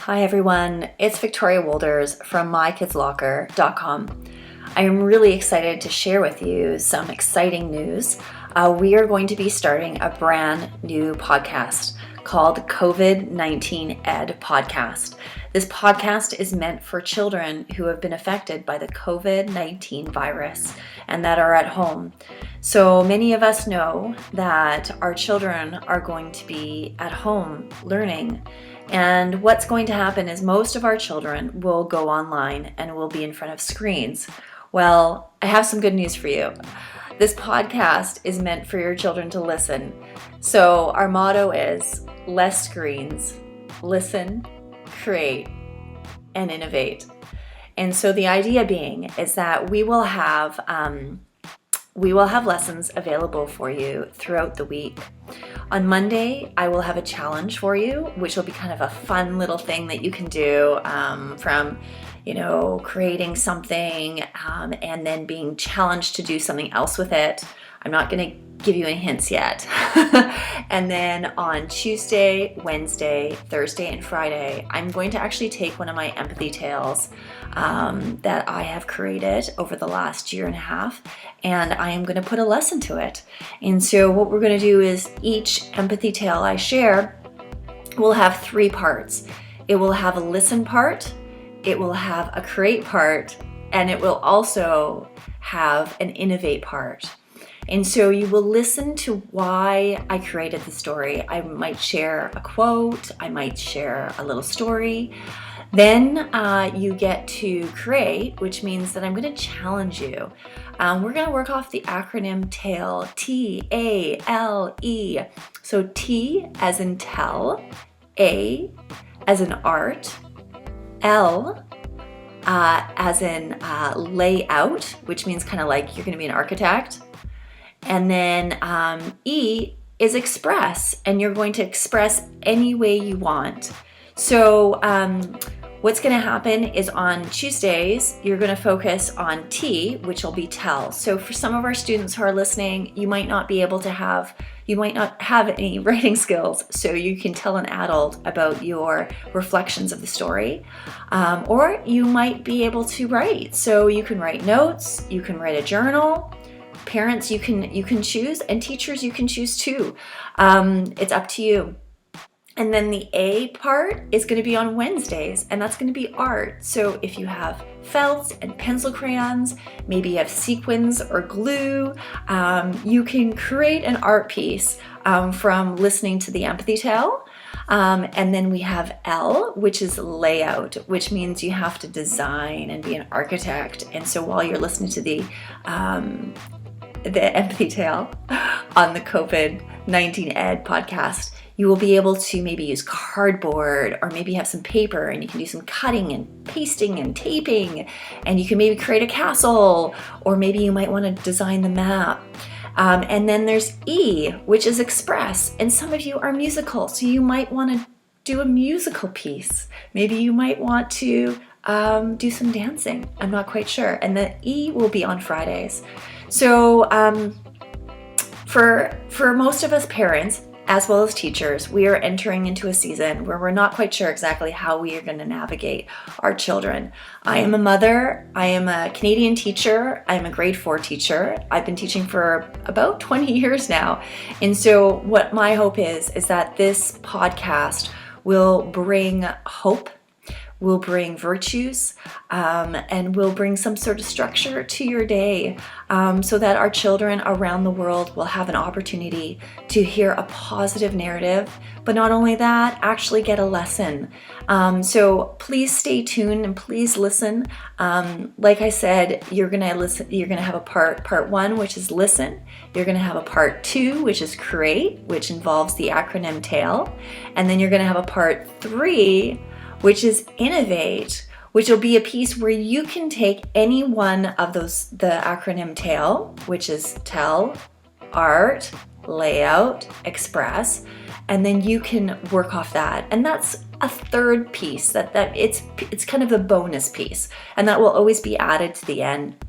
Hi everyone, it's Victoria Wolders from mykidslocker.com. I am really excited to share with you some exciting news. We are going to be starting a brand new podcast called Covid19Ed podcast. This podcast is meant for children who have been affected by the COVID-19 virus and that are at home. So many of us know that our children are going to be at home learning. And what's going to happen is most of our children will go online and will be in front of screens. Well, I have some good news for you. This podcast is meant for your children to listen. So our motto is less screens, listen, create, and innovate. And so the idea being is that we will have lessons available for you throughout the week. On Monday, I will have a challenge for you, which will be kind of a fun little thing that you can do from creating something and then being challenged to do something else with it. I'm not going to give you any hints yet. And then on Tuesday, Wednesday, Thursday, and Friday, I'm going to actually take one of my empathy tales that I have created over the last year and a half, and I am going to put a lesson to it. And so what we're going to do is each empathy tale I share will have 3 parts. It will have a listen part, it will have a create part, and it will also have an innovate part. And so you will listen to why I created the story. I might share a quote, I might share a little story. Then you get to create, which means that I'm going to challenge you. We're going to work off the acronym TALE, T-A-L-E. So T as in tell, A as in art, L as in lay out, which means kind of like you're going to be an architect. And then E is express, and you're going to express any way you want. So what's going to happen is on Tuesdays, you're going to focus on T, which will be tell. So for some of our students who are listening, you might not have any writing skills, so you can tell an adult about your reflections of the story. Or you might be able to write. So you can write notes, you can write a journal. Parents, you can choose, and teachers, you can choose too. It's up to you. And then the A part is going to be on Wednesdays, and that's going to be art. So if you have felts and pencil crayons, maybe you have sequins or glue, you can create an art piece from listening to the empathy tale. And then we have L, which is layout, which means you have to design and be an architect. And so while you're listening to the empathy tale on the Covid19Ed podcast, you will be able to maybe use cardboard, or maybe have some paper, and you can do some cutting and pasting and taping, and you can maybe create a castle, or maybe you might want to design the map. And then there's E, which is express, and some of you are musical, so you might want to do a musical piece. Maybe you might want to do some dancing. I'm not quite sure. And the E will be on Fridays. So for most of us parents, as well as teachers, we are entering into a season where we're not quite sure exactly how we are going to navigate our children. I am a mother. I am a Canadian teacher. I'm a grade 4 teacher. I've been teaching for about 20 years now. And so what my hope is that this podcast will bring hope, will bring virtues, and will bring some sort of structure to your day, so that our children around the world will have an opportunity to hear a positive narrative, but not only that, actually get a lesson. So please stay tuned and please listen. Like I said, you're gonna have a part 1, which is listen. You're gonna have a part 2, which is create, which involves the acronym TALE, and then you're gonna have a part 3, which is innovate, which will be a piece where you can take any one of those, the acronym TALE, which is tell, art, layout, express, and then you can work off that. And that's a third piece that it's kind of a bonus piece, and that will always be added to the end.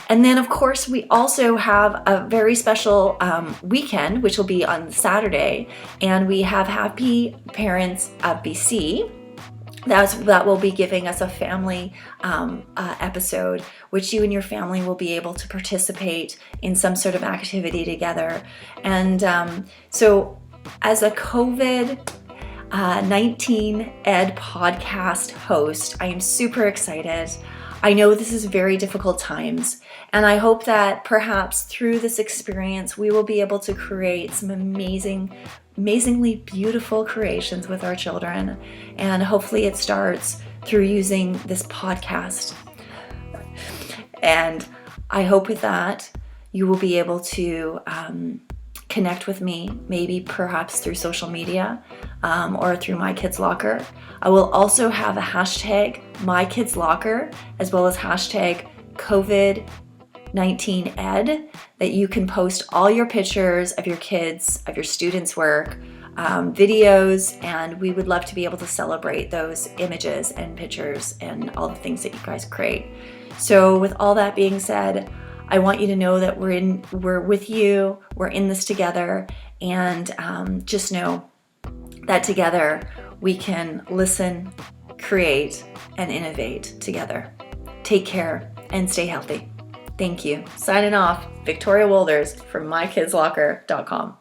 And then of course we also have a very special weekend, which will be on Saturday, and we have Happy Parents of BC. that will be giving us a family episode, which you and your family will be able to participate in some sort of activity together. And so as a COVID-19 Ed podcast host, I am super excited. I know this is very difficult times, and I hope that perhaps through this experience we will be able to create some amazingly beautiful creations with our children, and hopefully it starts through using this podcast. And I hope with that you will be able to connect with me, maybe perhaps through social media or through My Kids Locker. I will also have a hashtag MyKidsLocker as well as hashtag COVID19Ed that you can post all your pictures of your kids, of your students' work, videos, and we would love to be able to celebrate those images and pictures and all the things that you guys create. So with all that being said, I want you to know that we're with you, we're in this together, and just know that together we can listen, create, and innovate together. Take care and stay healthy. Thank you. Signing off, Victoria Wolders from mykidslocker.com.